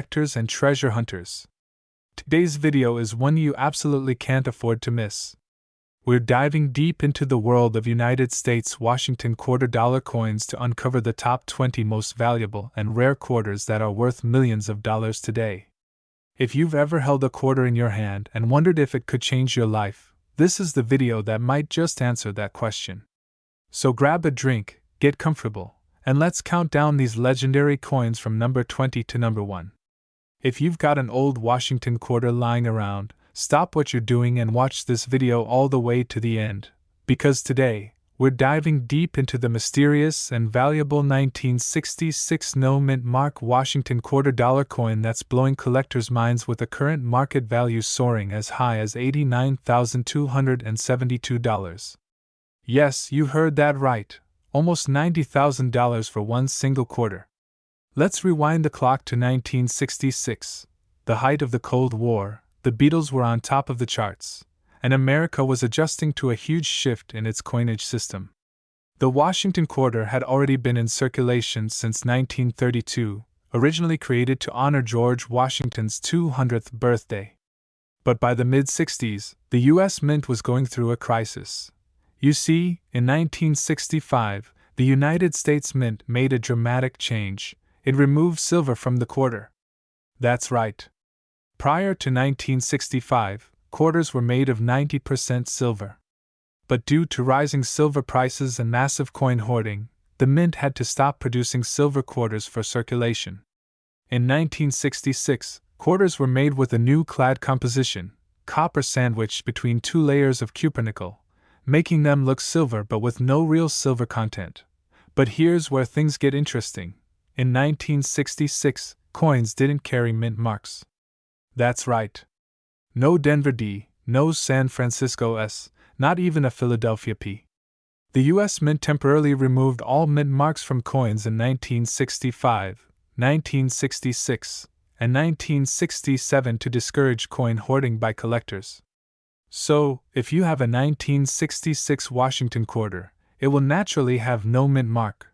collectors and treasure hunters. Today's video is one you absolutely can't afford to miss. We're diving deep into the world of United States Washington quarter-dollar coins to uncover the top 20 most valuable and rare quarters that are worth millions of dollars today. If you've ever held a quarter in your hand and wondered if it could change your life, this is the video that might just answer that question. So grab a drink, get comfortable, and let's count down these legendary coins from number 20 to number 1. If you've got an old Washington quarter lying around, stop what you're doing and watch this video all the way to the end, because today, we're diving deep into the mysterious and valuable 1966 no-mint mark Washington quarter-dollar coin that's blowing collectors' minds with a current market value soaring as high as $89,272. Yes, you heard that right, almost $90,000 for one single quarter. Let's rewind the clock to 1966, the height of the Cold War. The Beatles were on top of the charts, and America was adjusting to a huge shift in its coinage system. The Washington quarter had already been in circulation since 1932, originally created to honor George Washington's 200th birthday. But by the mid-60s, the U.S. Mint was going through a crisis. You see, in 1965, the United States Mint made a dramatic change. It removed silver from the quarter. That's right. Prior to 1965, quarters were made of 90% silver. But due to rising silver prices and massive coin hoarding, the mint had to stop producing silver quarters for circulation. In 1966, quarters were made with a new clad composition, copper sandwiched between two layers of cupronickel, making them look silver but with no real silver content. But here's where things get interesting. In 1966, coins didn't carry mint marks. That's right. No Denver D, no San Francisco S, not even a Philadelphia P. The U.S. Mint temporarily removed all mint marks from coins in 1965, 1966, and 1967 to discourage coin hoarding by collectors. So, if you have a 1966 Washington quarter, it will naturally have no mint mark,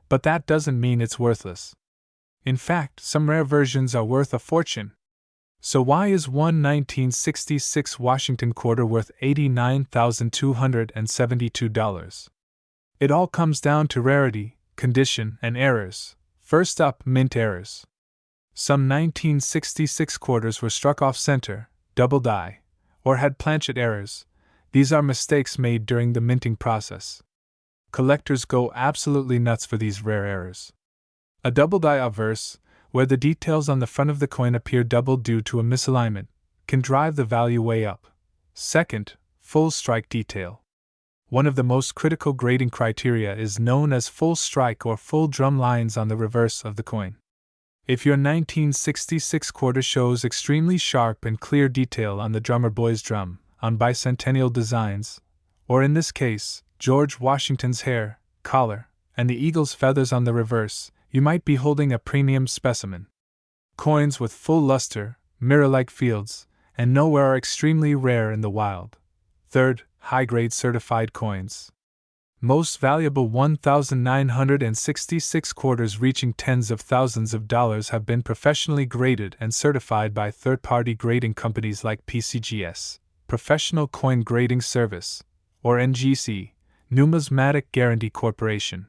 but that doesn't mean it's worthless. In fact, some rare versions are worth a fortune. So why is one 1966 Washington quarter worth $89,272? It all comes down to rarity, condition, and errors. First up, mint errors. Some 1966 quarters were struck off center, double die, or had planchet errors. These are mistakes made during the minting process. Collectors go absolutely nuts for these rare errors. A double die obverse, where the details on the front of the coin appear double due to a misalignment, can drive the value way up. Second, full strike detail. One of the most critical grading criteria is known as full strike or full drum lines on the reverse of the coin. If your 1966 quarter shows extremely sharp and clear detail on the drummer boy's drum, on bicentennial designs, or in this case, George Washington's hair, collar, and the eagle's feathers on the reverse, you might be holding a premium specimen. Coins with full luster, mirror-like fields, and nowhere are extremely rare in the wild. Third, high-grade certified coins. Most valuable 1,966 quarters reaching tens of thousands of dollars have been professionally graded and certified by third-party grading companies like PCGS, Professional Coin Grading Service, or NGC, Numismatic Guarantee Corporation.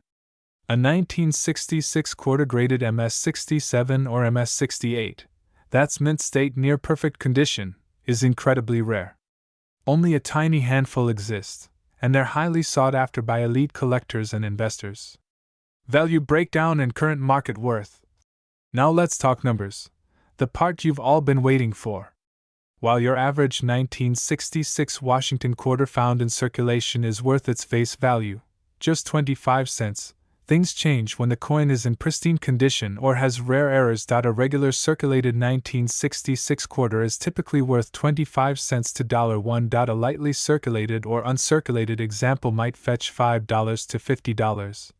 A 1966 quarter graded MS67 or MS68, that's mint state near perfect condition, is incredibly rare. Only a tiny handful exist, and they're highly sought after by elite collectors and investors. Value breakdown and current market worth. Now let's talk numbers, the part you've all been waiting for. While your average 1966 Washington quarter found in circulation is worth its face value, just 25 cents, things change when the coin is in pristine condition or has rare errors. A regular circulated 1966 quarter is typically worth 25 cents to $1. A lightly circulated or uncirculated example might fetch $5 to $50.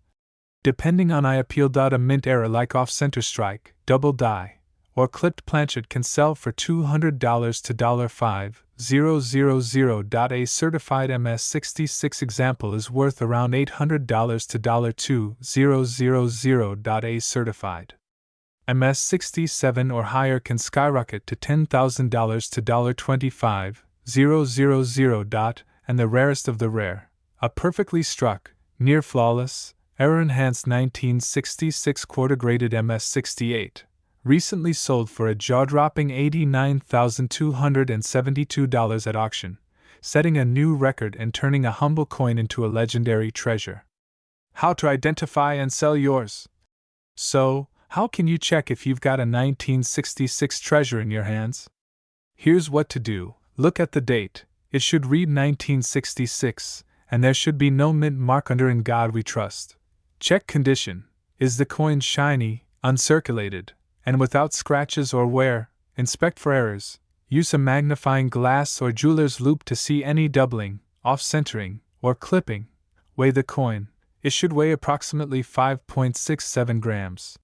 Depending on appeal. A mint error like off-center strike, double die, or clipped planchet can sell for $200 to $5,000. A certified MS66 example is worth around $800 to $2,000. A certified MS-67 or higher can skyrocket to $10,000 to $25,000. And the rarest of the rare, a perfectly struck, near flawless, error-enhanced 1966 quarter-graded MS-68, recently sold for a jaw-dropping $89,272 at auction, setting a new record and turning a humble coin into a legendary treasure. How to identify and sell yours? So, how can you check if you've got a 1966 treasure in your hands? Here's what to do. Look at the date. It should read 1966, and there should be no mint mark under "In God We Trust." Check condition. Is the coin shiny, uncirculated, and without scratches or wear? Inspect for errors. Use a magnifying glass or jeweler's loupe to see any doubling, off-centering, or clipping. Weigh the coin. It should weigh approximately 5.67 grams.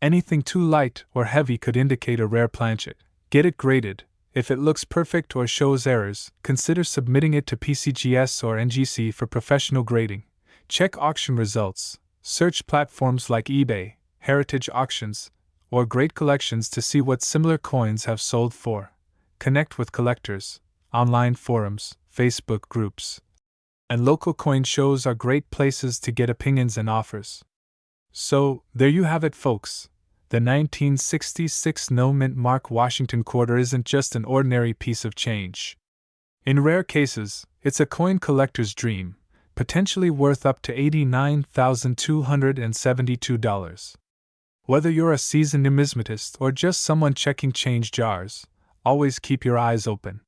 Anything too light or heavy could indicate a rare planchet. Get it graded. If it looks perfect or shows errors, consider submitting it to PCGS or NGC for professional grading. Check auction results. Search platforms like eBay, Heritage Auctions, or Great Collections to see what similar coins have sold for. Connect with collectors. Online forums, Facebook groups, and local coin shows are great places to get opinions and offers. So, there you have it, folks. The 1966 no mint mark Washington quarter isn't just an ordinary piece of change. In rare cases, it's a coin collector's dream, potentially worth up to $89,272. Whether you're a seasoned numismatist or just someone checking change jars, always keep your eyes open.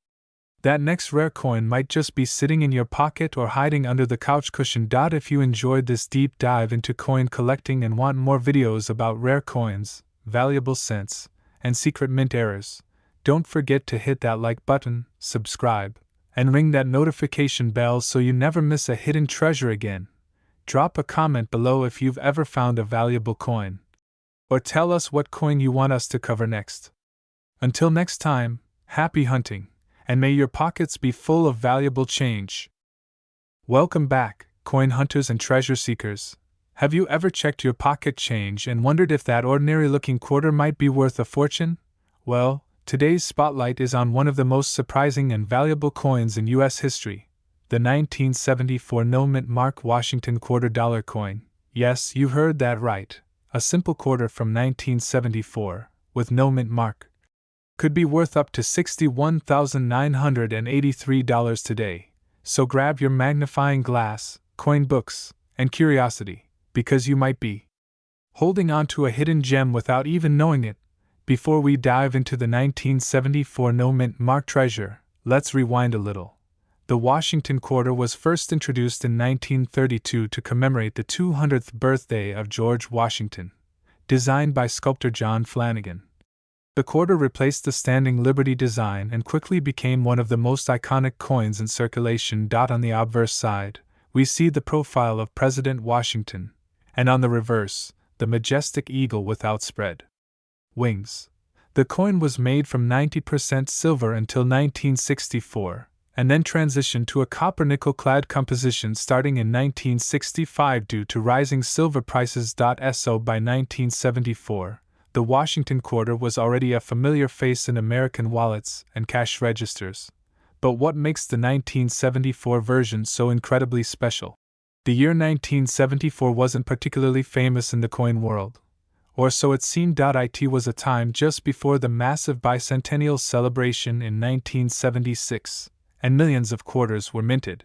That next rare coin might just be sitting in your pocket or hiding under the couch cushion. If you enjoyed this deep dive into coin collecting and want more videos about rare coins, valuable cents, and secret mint errors, don't forget to hit that like button, subscribe, and ring that notification bell so you never miss a hidden treasure again. Drop a comment below if you've ever found a valuable coin, or tell us what coin you want us to cover next. Until next time, happy hunting, and may your pockets be full of valuable change. Welcome back, coin hunters and treasure seekers. Have you ever checked your pocket change and wondered if that ordinary-looking quarter might be worth a fortune? Well, today's spotlight is on one of the most surprising and valuable coins in U.S. history, the 1974 no mint mark Washington $quarter coin. Yes, you heard that right, a simple quarter from 1974, with no mint mark. Could be worth up to $61,983 today, so grab your magnifying glass, coin books, and curiosity, because you might be holding on to a hidden gem without even knowing it. Before we dive into the 1974 no mint mark treasure, let's rewind a little. The Washington quarter was first introduced in 1932 to commemorate the 200th birthday of George Washington, designed by sculptor John Flanagan. The quarter replaced the standing Liberty design and quickly became one of the most iconic coins in circulation. On the obverse side, we see the profile of President Washington, and on the reverse, the majestic eagle with outspread wings. The coin was made from 90% silver until 1964, and then transitioned to a copper-nickel-clad composition starting in 1965 due to rising silver prices. So by 1974, the Washington quarter was already a familiar face in American wallets and cash registers. But what makes the 1974 version so incredibly special? The year 1974 wasn't particularly famous in the coin world, or so it seemed. It was a time just before the massive bicentennial celebration in 1976, and millions of quarters were minted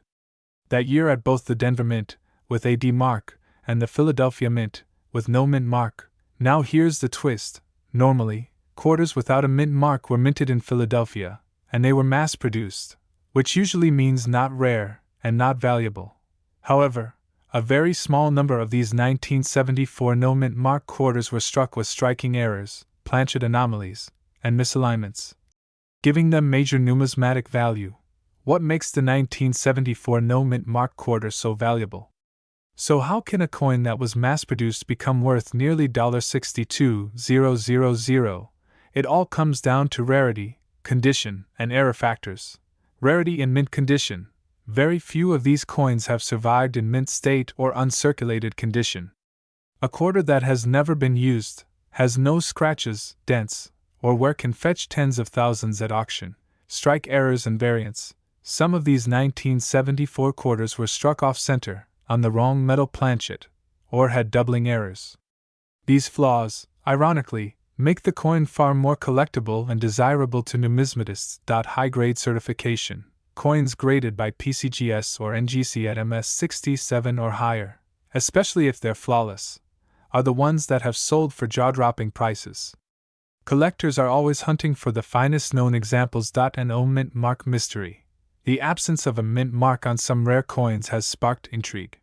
that year at both the Denver Mint, with a D mark, and the Philadelphia Mint, with no mint mark. Now here's the twist. Normally, quarters without a mint mark were minted in Philadelphia, and they were mass-produced, which usually means not rare and not valuable. However, a very small number of these 1974 no mint mark quarters were struck with striking errors, planchet anomalies, and misalignments, giving them major numismatic value. What makes the 1974 no mint mark quarter so valuable? So how can a coin that was mass-produced become worth nearly $62,000? It all comes down to rarity, condition, and error factors. Rarity in mint condition. Very few of these coins have survived in mint state or uncirculated condition. A quarter that has never been used, has no scratches, dents, or wear can fetch tens of thousands at auction. Strike errors and variants. Some of these 1974 quarters were struck off center, on the wrong metal planchet, or had doubling errors. These flaws, ironically, make the coin far more collectible and desirable to numismatists. High-grade certification. Coins graded by PCGS or NGC at MS67 or higher, especially if they're flawless, are the ones that have sold for jaw-dropping prices. Collectors are always hunting for the finest known examples. No mint mark mystery. The absence of a mint mark on some rare coins has sparked intrigue.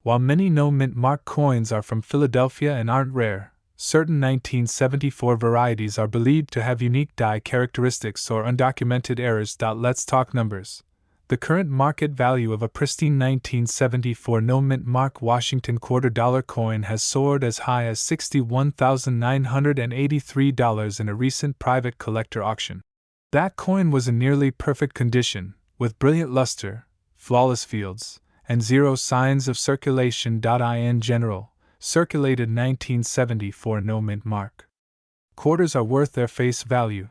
While many no mint mark coins are from Philadelphia and aren't rare, certain 1974 varieties are believed to have unique die characteristics or undocumented errors. Let's talk numbers. The current market value of a pristine 1974 no mint mark Washington $quarter coin has soared as high as $61,983 in a recent private collector auction. That coin was in nearly perfect condition, with brilliant luster, flawless fields, and zero signs of circulation. In general, circulated 1974 no mint mark quarters are worth their face value,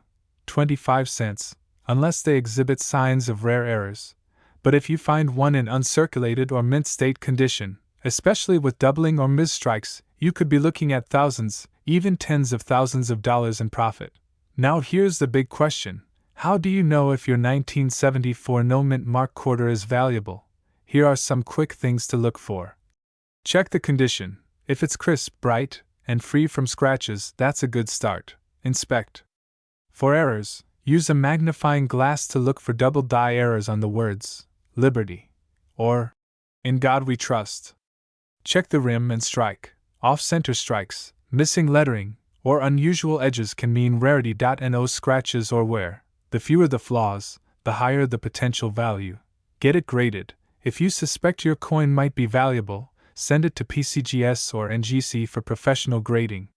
25 cents, unless they exhibit signs of rare errors. But if you find one in uncirculated or mint state condition, especially with doubling or misstrikes, you could be looking at thousands, even tens of thousands of dollars in profit. Now here's the big question. How do you know if your 1974 no mint mark quarter is valuable? Here are some quick things to look for. Check the condition. If it's crisp, bright, and free from scratches, that's a good start. Inspect. For errors, use a magnifying glass to look for double die errors on the words, Liberty, or In God We Trust. Check the rim and strike. Off-center strikes, missing lettering, or unusual edges can mean rarity. No scratches or wear. The fewer the flaws, the higher the potential value. Get it graded. If you suspect your coin might be valuable, send it to PCGS or NGC for professional grading.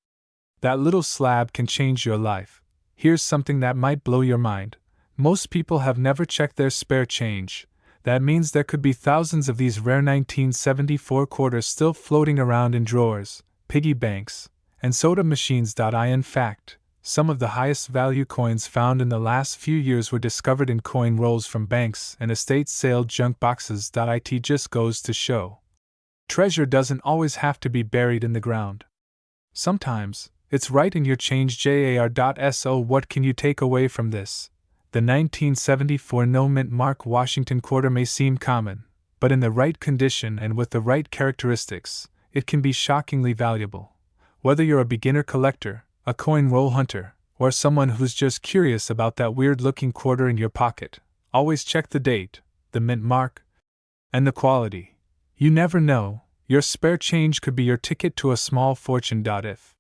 That little slab can change your life. Here's something that might blow your mind. Most people have never checked their spare change. That means there could be thousands of these rare 1974 quarters still floating around in drawers, piggy banks, and soda machines. In fact, some of the highest value coins found in the last few years were discovered in coin rolls from banks and estate sale junk boxes. It just goes to show. Treasure doesn't always have to be buried in the ground. Sometimes, it's right in your change. JAR.SO. What can you take away from this? The 1974 no mint mark Washington quarter may seem common, but in the right condition and with the right characteristics, it can be shockingly valuable. Whether you're a beginner collector, a coin roll hunter, or someone who's just curious about that weird-looking quarter in your pocket, always check the date, the mint mark, and the quality. You never know, your spare change could be your ticket to a small fortune. If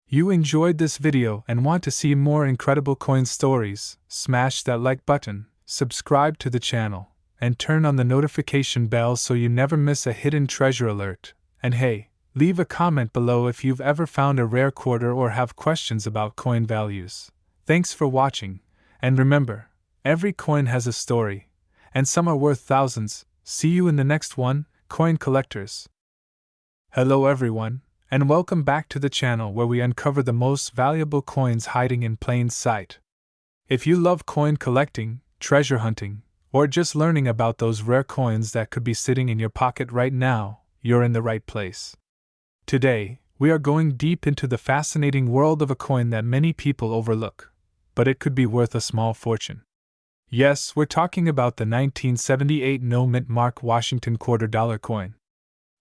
you enjoyed this video and want to see more incredible coin stories, smash that like button, subscribe to the channel, and turn on the notification bell so you never miss a hidden treasure alert. And hey, leave a comment below if you've ever found a rare quarter or have questions about coin values. Thanks for watching, and remember, every coin has a story, and some are worth thousands. See you in the next one, coin collectors. Hello everyone, and welcome back to the channel where we uncover the most valuable coins hiding in plain sight. If you love coin collecting, treasure hunting, or just learning about those rare coins that could be sitting in your pocket right now, you're in the right place. Today, we are going deep into the fascinating world of a coin that many people overlook, but it could be worth a small fortune. Yes, we're talking about the 1978 no mint mark Washington $quarter coin.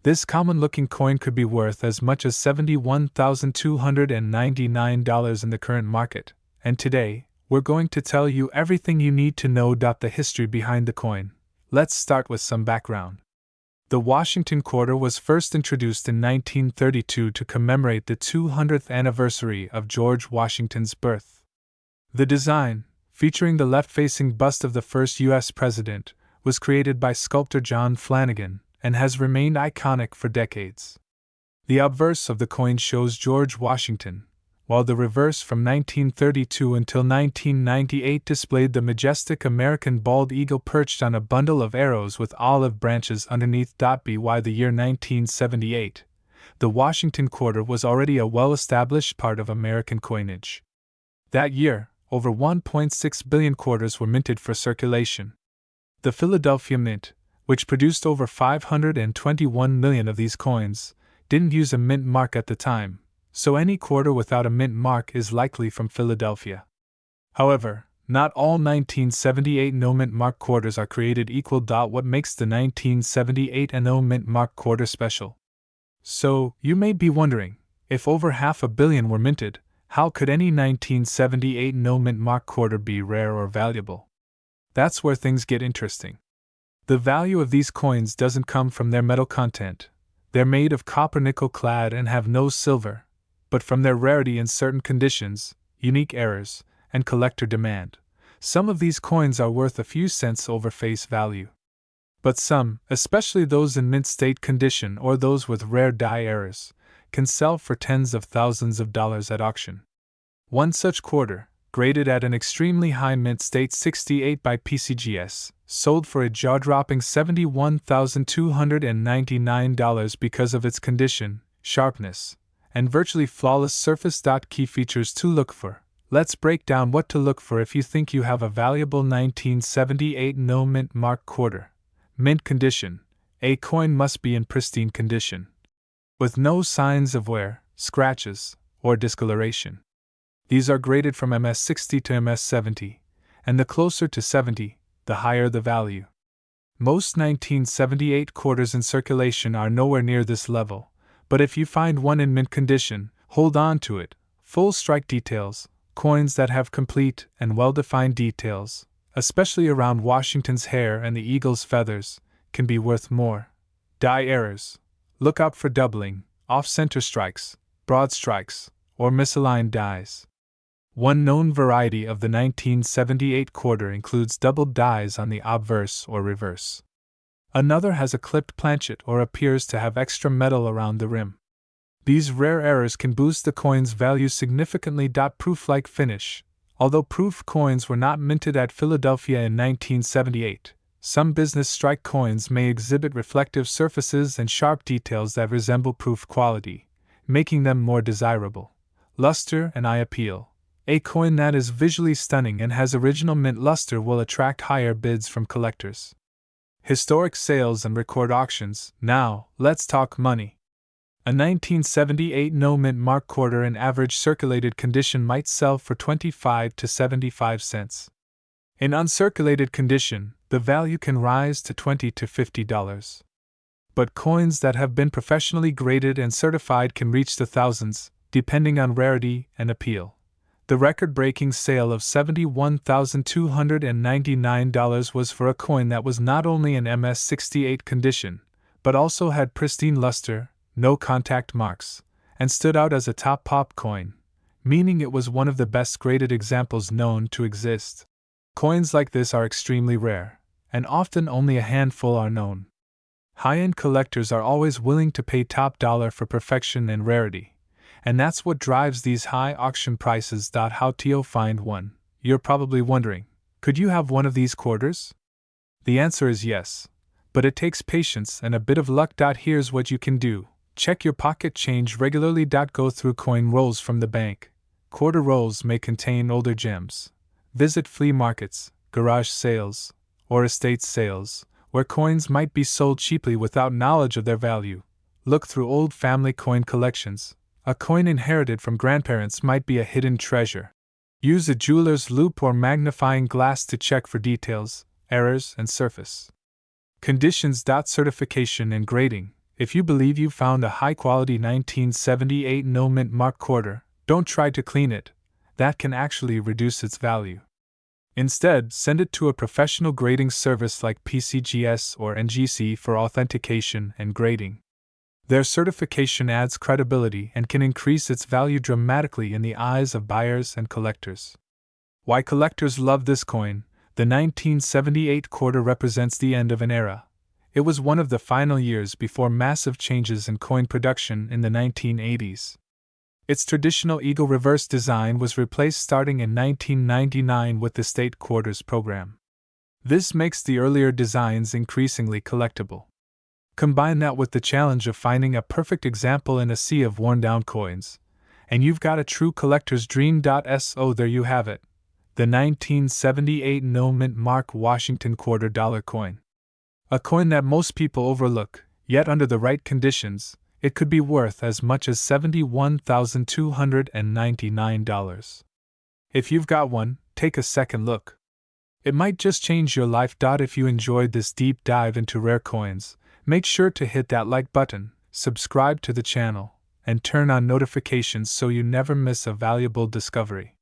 This common-looking coin could be worth as much as $71,299 in the current market, and today, we're going to tell you everything you need to know. The history behind the coin. Let's start with some background. The Washington quarter was first introduced in 1932 to commemorate the 200th anniversary of George Washington's birth. The design, featuring the left-facing bust of the first U.S. president, was created by sculptor John Flanagan, and has remained iconic for decades. The obverse of the coin shows George Washington, while the reverse from 1932 until 1998 displayed the majestic American bald eagle perched on a bundle of arrows with olive branches underneath. By the year 1978, the Washington quarter was already a well-established part of American coinage. That year, over 1.6 billion quarters were minted for circulation. The Philadelphia Mint, which produced over 521 million of these coins, didn't use a mint mark at the time, so any quarter without a mint mark is likely from Philadelphia. However, not all 1978 no-mint mark quarters are created equal. What makes the 1978 no-mint mark quarter special? So, you may be wondering, if over 500 million were minted, how could any 1978 no-mint mark quarter be rare or valuable? That's where things get interesting. The value of these coins doesn't come from their metal content. They're made of copper nickel clad and have no silver, but from their rarity in certain conditions, unique errors, and collector demand. Some of these coins are worth a few cents over face value. But some, especially those in mint state condition or those with rare die errors, can sell for tens of thousands of dollars at auction. One such quarter, graded at an extremely high mint state 68 by PCGS, sold for a jaw-dropping $71,299 because of its condition, sharpness, and virtually flawless surface. Key features to look for. Let's break down what to look for if you think you have a valuable 1978 no-mint mark quarter. Mint condition. A coin must be in pristine condition, with no signs of wear, scratches, or discoloration. These are graded from MS60 to MS70, and the closer to 70, the higher the value. Most 1978 quarters in circulation are nowhere near this level, but if you find one in mint condition, hold on to it. Full strike details, coins that have complete and well-defined details, especially around Washington's hair and the eagle's feathers, can be worth more. Die errors. Look out for doubling, off-center strikes, broad strikes, or misaligned dies. One known variety of the 1978 quarter includes doubled dies on the obverse or reverse. Another has a clipped planchet or appears to have extra metal around the rim. These rare errors can boost the coin's value significantly. Proof-like finish. Although proof coins were not minted at Philadelphia in 1978, some business strike coins may exhibit reflective surfaces and sharp details that resemble proof quality, making them more desirable. Luster and eye appeal. A coin that is visually stunning and has original mint luster will attract higher bids from collectors. Historic sales and record auctions. Now, let's talk money. A 1978 no-mint mark quarter in average circulated condition might sell for 25 to 75 cents. In uncirculated condition, the value can rise to $20 to $50. But coins that have been professionally graded and certified can reach the thousands, depending on rarity and appeal. The record-breaking sale of $71,299 was for a coin that was not only in MS68 condition, but also had pristine luster, no contact marks, and stood out as a top pop coin, meaning it was one of the best graded examples known to exist. Coins like this are extremely rare, and often only a handful are known. High-end collectors are always willing to pay top dollar for perfection and rarity, and that's what drives these high auction prices. How to find one? You're probably wondering, could you have one of these quarters? The answer is yes, but it takes patience and a bit of luck. Here's what you can do. Check your pocket change regularly. Go through coin rolls from the bank. Quarter rolls may contain older gems. Visit flea markets, garage sales, or estate sales, where coins might be sold cheaply without knowledge of their value. Look through old family coin collections. A coin inherited from grandparents might be a hidden treasure. Use a jeweler's loupe or magnifying glass to check for details, errors, and surface conditions. Certification and grading. If you believe you found a high-quality 1978 no-mint mark quarter, don't try to clean it. That can actually reduce its value. Instead, send it to a professional grading service like PCGS or NGC for authentication and grading. Their certification adds credibility and can increase its value dramatically in the eyes of buyers and collectors. Why collectors love this coin? The 1978 quarter represents the end of an era. It was one of the final years before massive changes in coin production in the 1980s. Its traditional eagle reverse design was replaced starting in 1999 with the State Quarters program. This makes the earlier designs increasingly collectible. Combine that with the challenge of finding a perfect example in a sea of worn-down coins, and you've got a true collector's dream. So there you have it, the 1978 No Mint Mark Washington $quarter coin. A coin that most people overlook, yet under the right conditions, it could be worth as much as $71,299. If you've got one, take a second look. It might just change your life. If you enjoyed this deep dive into rare coins, make sure to hit that like button, subscribe to the channel, and turn on notifications so you never miss a valuable discovery.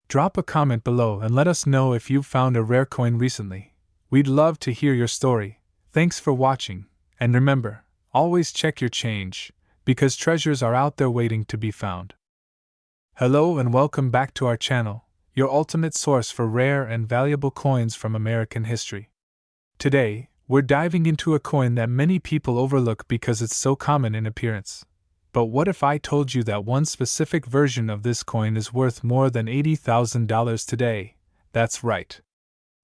Drop a comment below and let us know if you've found a rare coin recently. We'd love to hear your story. Thanks for watching, and remember, always check your change, because treasures are out there waiting to be found. Hello and welcome back to our channel, your ultimate source for rare and valuable coins from American history. Today, we're diving into a coin that many people overlook because it's so common in appearance. But what if I told you that one specific version of this coin is worth more than $80,000 today? That's right.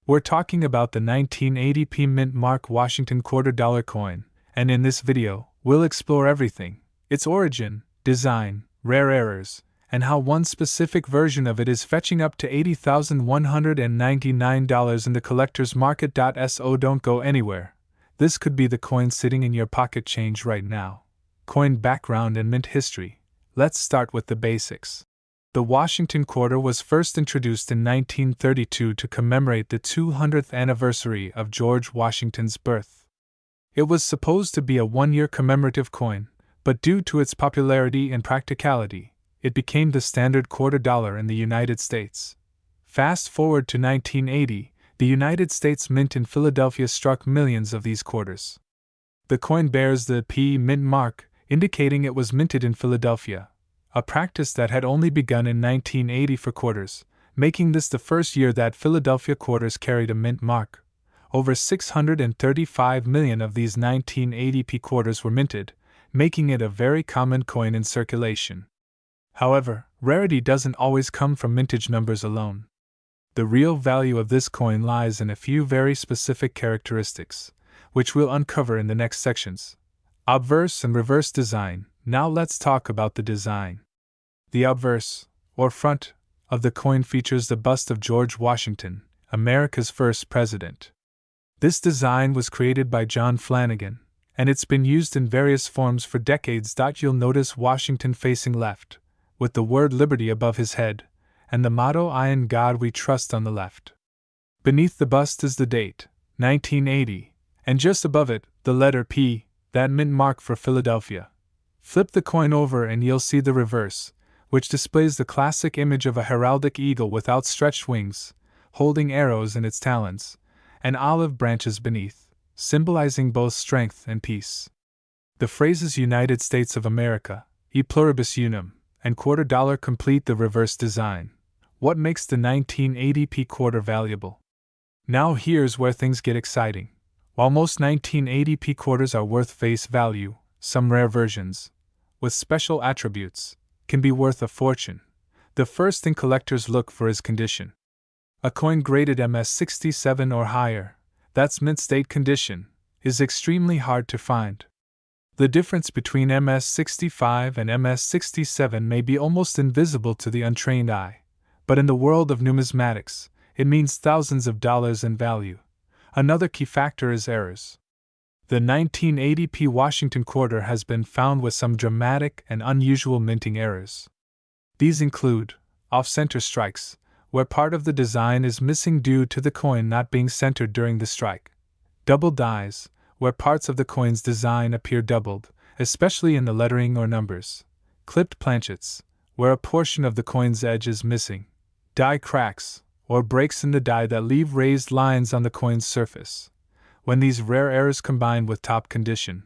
We're talking about the 1980 Mint Mark Washington $quarter coin, and in this video, we'll explore everything: its origin, design, rare errors, and how one specific version of it is fetching up to $80,199 in the collector's market. So don't go anywhere. This could be the coin sitting in your pocket change right now. Coin background and mint history. Let's start with the basics. The Washington quarter was first introduced in 1932 to commemorate the 200th anniversary of George Washington's birth. It was supposed to be a one-year commemorative coin, but due to its popularity and practicality, it became the standard $quarter in the United States. Fast forward to 1980, the United States Mint in Philadelphia struck millions of these quarters. The coin bears the P Mint mark, indicating it was minted in Philadelphia, a practice that had only begun in 1980 for quarters, making this the first year that Philadelphia quarters carried a mint mark. Over 635 million of these 1980 P quarters were minted, making it a very common coin in circulation. However, rarity doesn't always come from mintage numbers alone. The real value of this coin lies in a few very specific characteristics, which we'll uncover in the next sections. Obverse and reverse design. Now let's talk about the design. The obverse, or front, of the coin features the bust of George Washington, America's first president. This design was created by John Flanagan, and it's been used in various forms for decades. You'll notice Washington facing left, with the word Liberty above his head, and the motto "I in God We Trust" on the left. Beneath the bust is the date, 1980, and just above it, the letter P, that mint mark for Philadelphia. Flip the coin over and you'll see the reverse, which displays the classic image of a heraldic eagle with outstretched wings, holding arrows in its talons, and olive branches beneath, symbolizing both strength and peace. The phrases United States of America, E Pluribus Unum, and $quarter complete the reverse design. What makes the 1980 P quarter valuable? Now here's where things get exciting. While most 1980 P quarters are worth face value, some rare versions, with special attributes, can be worth a fortune. The first thing collectors look for is condition. A coin graded MS67 or higher, that's mint state condition, is extremely hard to find. The difference between MS65 and MS67 may be almost invisible to the untrained eye, but in the world of numismatics, it means thousands of dollars in value. Another key factor is errors. The 1980 P Washington quarter has been found with some dramatic and unusual minting errors. These include off-center strikes, where part of the design is missing due to the coin not being centered during the strike; double dies, where parts of the coin's design appear doubled, especially in the lettering or numbers; clipped planchets, where a portion of the coin's edge is missing; die cracks, or breaks in the die that leave raised lines on the coin's surface. When these rare errors combine with top condition,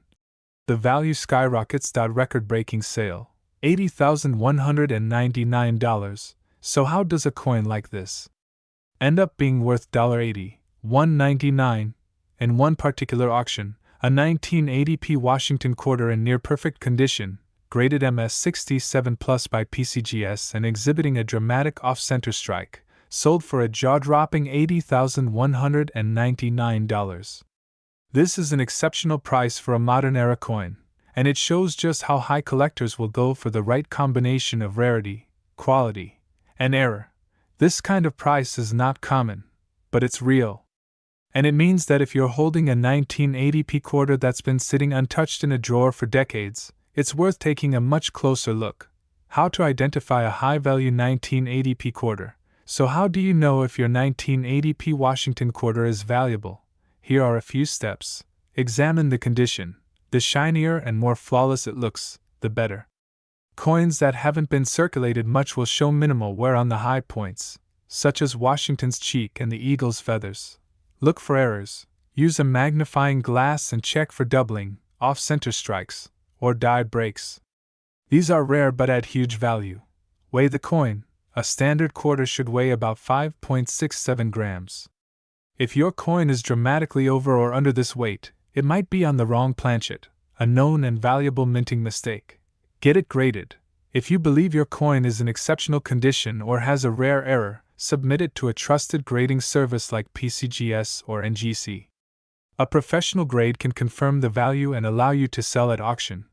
the value skyrockets. Record-breaking sale, $80,199. So how does a coin like this end up being worth $80, $199? In one particular auction, a 1980 P Washington quarter in near-perfect condition, graded MS67 Plus by PCGS and exhibiting a dramatic off-center strike, sold for a jaw-dropping $80,199. This is an exceptional price for a modern era coin, and it shows just how high collectors will go for the right combination of rarity, quality, and error. This kind of price is not common, but it's real. And it means that if you're holding a 1980p quarter that's been sitting untouched in a drawer for decades, it's worth taking a much closer look. How to identify a high-value 1980p quarter. So how do you know if your 1980p Washington quarter is valuable? Here are a few steps. Examine the condition. The shinier and more flawless it looks, the better. Coins that haven't been circulated much will show minimal wear on the high points, such as Washington's cheek and the eagle's feathers. Look for errors. Use a magnifying glass and check for doubling, off-center strikes, or die breaks. These are rare but add huge value. Weigh the coin. A standard quarter should weigh about 5.67 grams. If your coin is dramatically over or under this weight, it might be on the wrong planchet, a known and valuable minting mistake. Get it graded. If you believe your coin is in exceptional condition or has a rare error, submit it to a trusted grading service like PCGS or NGC. A professional grade can confirm the value and allow you to sell at auction.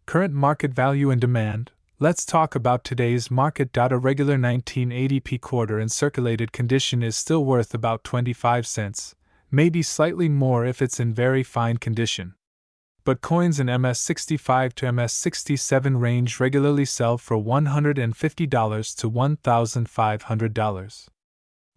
Current market value and demand. Let's talk about today's market. A regular 1980p quarter in circulated condition is still worth about 25 cents, maybe slightly more if it's in very fine condition. But coins in MS65 to MS67 range regularly sell for $150 to $1,500.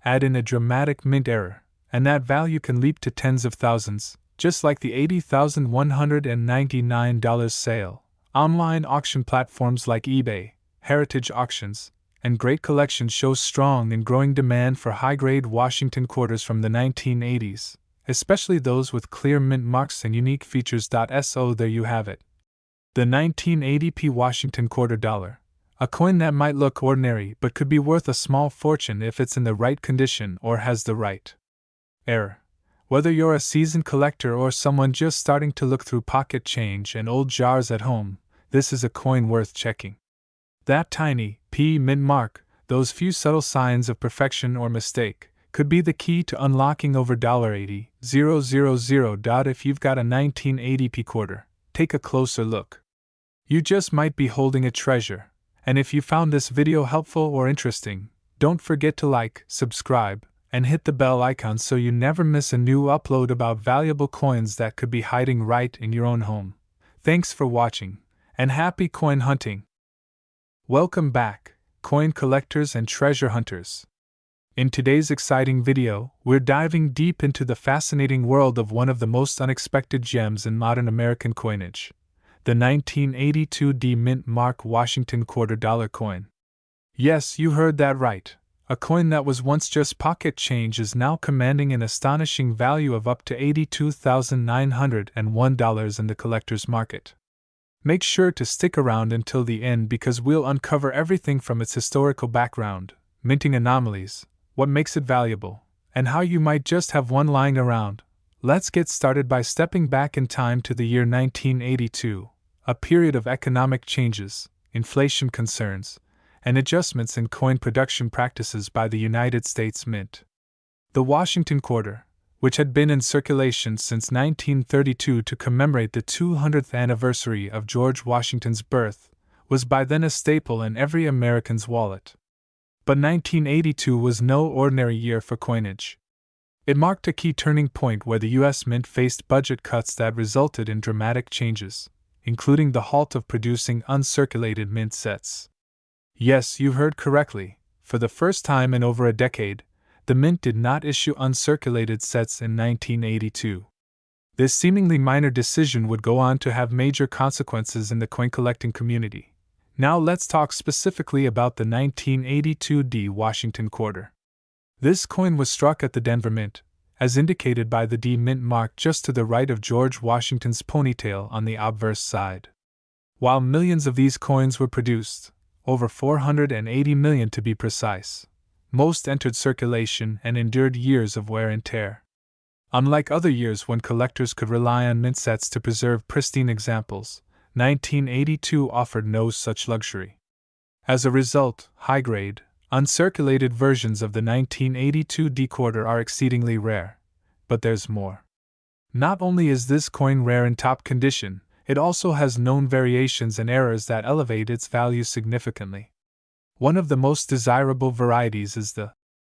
Add in a dramatic mint error, and that value can leap to tens of thousands, just like the $80,199 sale. Online auction platforms like eBay, Heritage Auctions, and Great Collections show strong and growing demand for high-grade Washington quarters from the 1980s, especially those with clear mint marks and unique features. So there you have it. The 1980p Washington quarter dollar, a coin that might look ordinary but could be worth a small fortune if it's in the right condition or has the right error. Whether you're a seasoned collector or someone just starting to look through pocket change and old jars at home, this is a coin worth checking. That tiny P mint mark, those few subtle signs of perfection or mistake, could be the key to unlocking over $80,000. If you've got a 1980p quarter, take a closer look. You just might be holding a treasure. And if you found this video helpful or interesting, don't forget to like, subscribe, and hit the bell icon so you never miss a new upload about valuable coins that could be hiding right in your own home. Thanks for watching, and happy coin hunting! Welcome back, coin collectors and treasure hunters. In today's exciting video, we're diving deep into the fascinating world of one of the most unexpected gems in modern American coinage, the 1982 D Mint Mark Washington quarter dollar coin. Yes, you heard that right. A coin that was once just pocket change is now commanding an astonishing value of up to $82,901 in the collector's market. Make sure to stick around until the end because we'll uncover everything from its historical background, minting anomalies, what makes it valuable, and how you might just have one lying around. Let's get started by stepping back in time to the year 1982, a period of economic changes, inflation concerns, and adjustments in coin production practices by the United States Mint. The Washington quarter, which had been in circulation since 1932 to commemorate the 200th anniversary of George Washington's birth, was by then a staple in every American's wallet. But 1982 was no ordinary year for coinage. It marked a key turning point where the U.S. Mint faced budget cuts that resulted in dramatic changes, including the halt of producing uncirculated mint sets. Yes, you heard correctly. For the first time in over a decade, the Mint did not issue uncirculated sets in 1982. This seemingly minor decision would go on to have major consequences in the coin collecting community. Now let's talk specifically about the 1982 D Washington quarter. This coin was struck at the Denver Mint, as indicated by the D Mint mark just to the right of George Washington's ponytail on the obverse side. While millions of these coins were produced, over 480 million to be precise, most entered circulation and endured years of wear and tear. Unlike other years when collectors could rely on mint sets to preserve pristine examples, 1982 offered no such luxury. As a result, high-grade, uncirculated versions of the 1982 D quarter are exceedingly rare. But there's more. Not only is this coin rare in top condition, it also has known variations and errors that elevate its value significantly. One of the most desirable varieties is the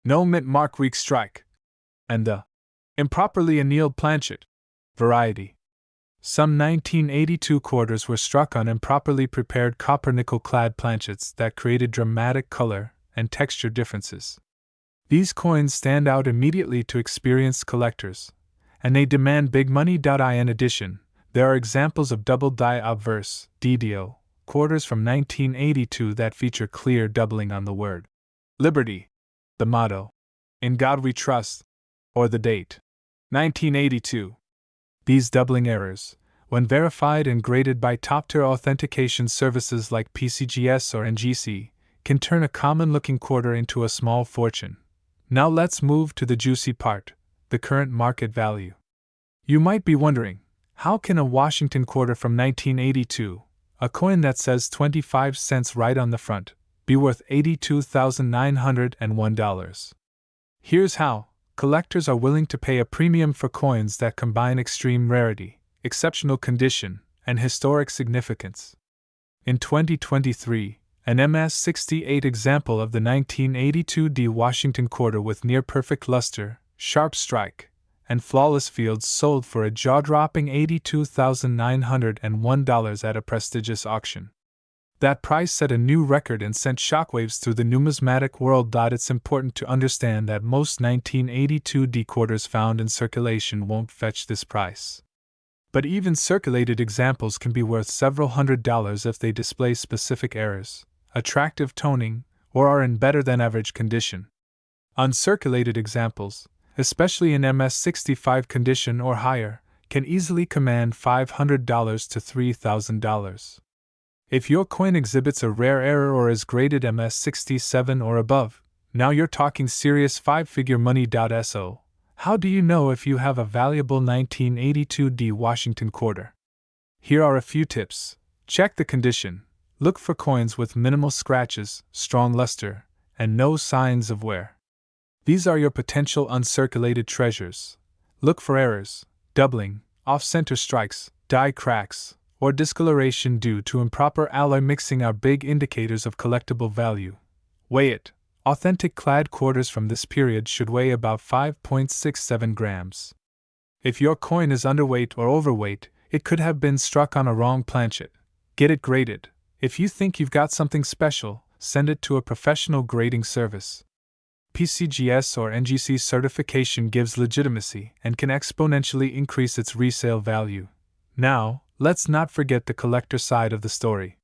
no mint mark weak strike and the improperly annealed planchet variety. Some 1982 quarters were struck on improperly prepared copper nickel-clad planchets that created dramatic color and texture differences. These coins stand out immediately to experienced collectors, and they demand big money. In addition, there are examples of double die obverse (DDO) quarters from 1982 that feature clear doubling on the word Liberty, the motto, In God We Trust, or the date, 1982. These doubling errors, when verified and graded by top-tier authentication services like PCGS or NGC, can turn a common-looking quarter into a small fortune. Now let's move to the juicy part, the current market value. You might be wondering, how can a Washington quarter from 1982, a coin that says 25 cents right on the front, be worth $82,901? Here's how. Collectors are willing to pay a premium for coins that combine extreme rarity, exceptional condition, and historic significance. In 2023, an MS-68 example of the 1982 D Washington quarter with near-perfect luster, sharp strike, and flawless fields sold for a jaw-dropping $82,901 at a prestigious auction. That price set a new record and sent shockwaves through the numismatic world. It's important to understand that most 1982 D quarters found in circulation won't fetch this price. But even circulated examples can be worth several $100s if they display specific errors, attractive toning, or are in better than average condition. Uncirculated examples, especially in MS-65 condition or higher, can easily command $500 to $3,000. If your coin exhibits a rare error or is graded MS-67 or above, now you're talking serious five-figure money. So, how do you know if you have a valuable 1982 D Washington quarter? Here are a few tips. Check the condition. Look for coins with minimal scratches, strong luster, and no signs of wear. These are your potential uncirculated treasures. Look for errors, doubling, off-center strikes, die cracks, or discoloration due to improper alloy mixing are big indicators of collectible value. Weigh it. Authentic clad quarters from this period should weigh about 5.67 grams. If your coin is underweight or overweight, it could have been struck on a wrong planchet. Get it graded. If you think you've got something special, send it to a professional grading service. PCGS or NGC certification gives legitimacy and can exponentially increase its resale value. Now, let's not forget the collector side of the story.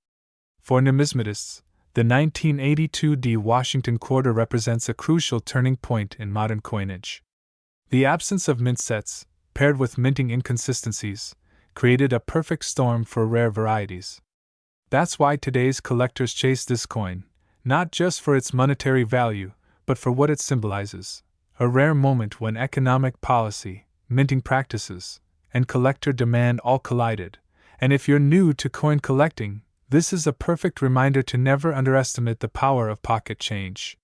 For numismatists, the 1982 D Washington quarter represents a crucial turning point in modern coinage. The absence of mint sets, paired with minting inconsistencies, created a perfect storm for rare varieties. That's why today's collectors chase this coin, not just for its monetary value, but for what it symbolizes: a rare moment when economic policy, minting practices, and collector demand all collided. And if you're new to coin collecting, this is a perfect reminder to never underestimate the power of pocket change.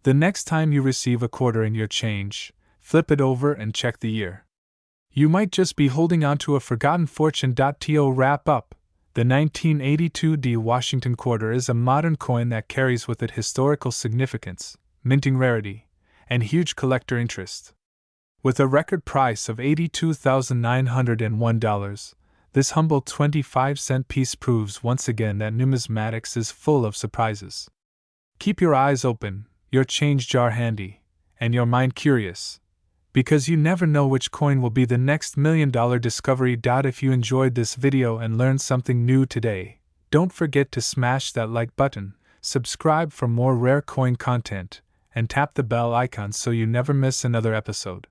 The next time you receive a quarter in your change, flip it over and check the year. You might just be holding on to a forgotten fortune. To wrap up, the 1982 D Washington quarter is a modern coin that carries with it historical significance, minting rarity, and huge collector interest. With a record price of $82,901, this humble 25-cent piece proves once again that numismatics is full of surprises. Keep your eyes open, your change jar handy, and your mind curious, because you never know which coin will be the next million-dollar discovery. If you enjoyed this video and learned something new today, don't forget to smash that like button, subscribe for more rare coin content, and tap the bell icon so you never miss another episode.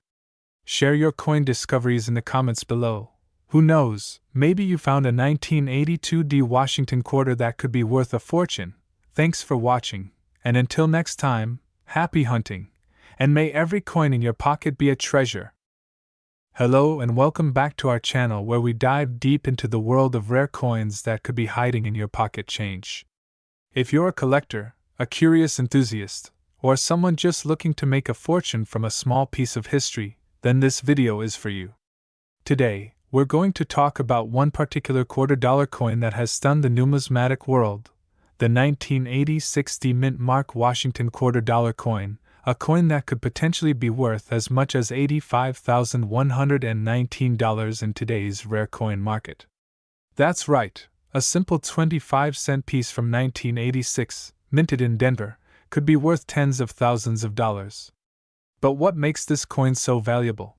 Share your coin discoveries in the comments below. Who knows, maybe you found a 1982 D Washington quarter that could be worth a fortune. Thanks for watching, and until next time, happy hunting, and may every coin in your pocket be a treasure. Hello and welcome back to our channel where we dive deep into the world of rare coins that could be hiding in your pocket change. If you're a collector, a curious enthusiast, or someone just looking to make a fortune from a small piece of history, then this video is for you. Today, we're going to talk about one particular $quarter coin that has stunned the numismatic world, the 1980 60 Mint Mark Washington $quarter coin, a coin that could potentially be worth as much as $85,119 in today's rare coin market. That's right, a simple 25-cent piece from 1986, minted in Denver, could be worth tens of thousands of dollars. But what makes this coin so valuable?